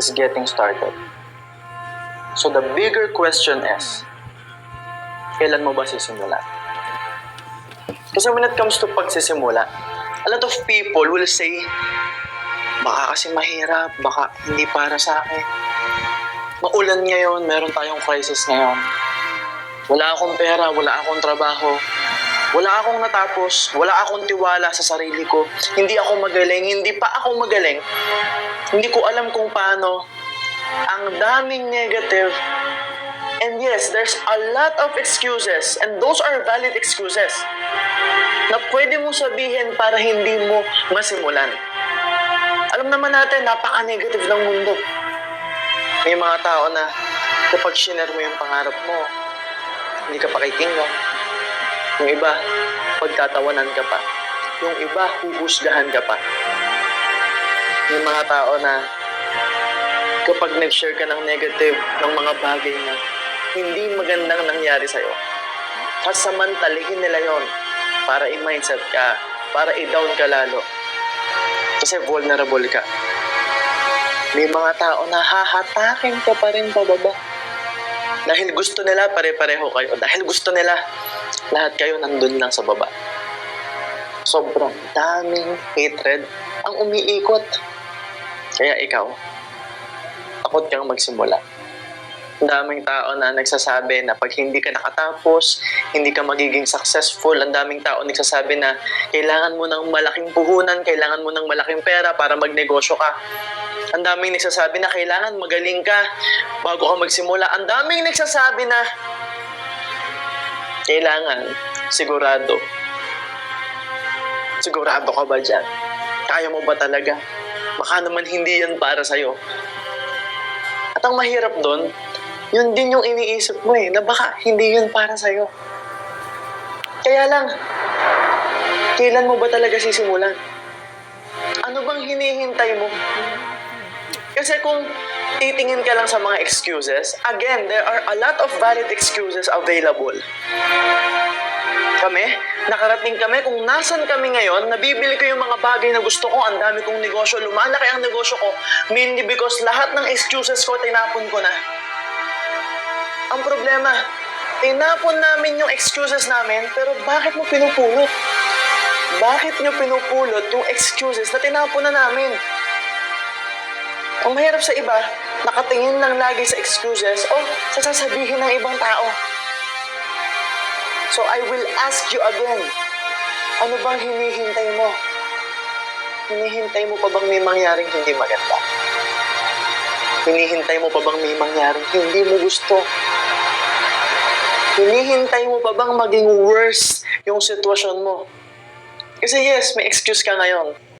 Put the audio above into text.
is getting started. So the bigger question is, kailan mo ba sisimulan? Kasi when it comes to pagsisimula, a lot of people will say, baka kasi mahirap, baka hindi para sa akin. Maulan ngayon, meron tayong crisis ngayon. Wala akong pera, wala akong trabaho. Wala akong natapos, wala akong tiwala sa sarili ko. Hindi ako magaling, hindi pa ako magaling. Hindi ko alam kung paano. Ang daming negative. And yes, there's a lot of excuses. And those are valid excuses na pwede mong sabihin para hindi mo masimulan. Alam naman natin, napaka-negative ng mundo. May mga tao na kapag shinare mo yung pangarap mo, hindi ka pakikinggan. Yung iba, pagtatawanan ka pa. Yung iba, huhusgahan ka pa. May mga tao na kapag nag-share ka ng negative ng mga bagay na hindi magandang nangyari sa'yo, sasamantalihin nila yon para i-mindset ka, para i-down ka lalo. Kasi vulnerable ka. May mga tao na hahatakin ka pa rin pababa. Dahil gusto nila pare-pareho kayo. Dahil gusto nila lahat kayo nandun lang sa baba. Sobrang daming hatred ang umiikot. Kaya ikaw, takot kang magsimula. Ang daming tao na nagsasabi na pag hindi ka nakatapos, hindi ka magiging successful. Ang daming tao nagsasabi na kailangan mo ng malaking puhunan, kailangan mo ng malaking pera para magnegosyo ka. Ang daming nagsasabi na kailangan magaling ka bago ka magsimula. Ang daming nagsasabi na kailangan sigurado. Sigurado ka ba dyan? Kaya mo ba talaga? Baka naman hindi yan para sa'yo. At ang mahirap doon, yun din yung iniisip mo na baka hindi yun para sa'yo. Kaya lang, kailan mo ba talaga sisimulan? Ano bang hinihintay mo? Kasi kung titingin ka lang sa mga excuses, again, there are a lot of valid excuses available. Kami, nakarating kami, kung nasan kami ngayon, nabibili ko yung mga bagay na gusto ko, ang dami kong negosyo, lumalaki ang negosyo ko, mainly because lahat ng excuses ko, tinapon ko na. Ang problema, tinapon namin yung excuses namin, pero bakit mo pinupulot? Bakit nyo pinupulot yung excuses na tinapon na namin? Ang mahirap sa iba, nakatingin lang lagi sa excuses o sa sasabihin ng ibang tao. So I will ask you again, ano bang hinihintay mo? Hinihintay mo pa bang may mangyaring hindi maganda? Hinihintay mo pa bang may mangyaring hindi mo gusto? Hinihintay mo pa bang maging worse yung sitwasyon mo? Kasi yes, may excuse ka ngayon.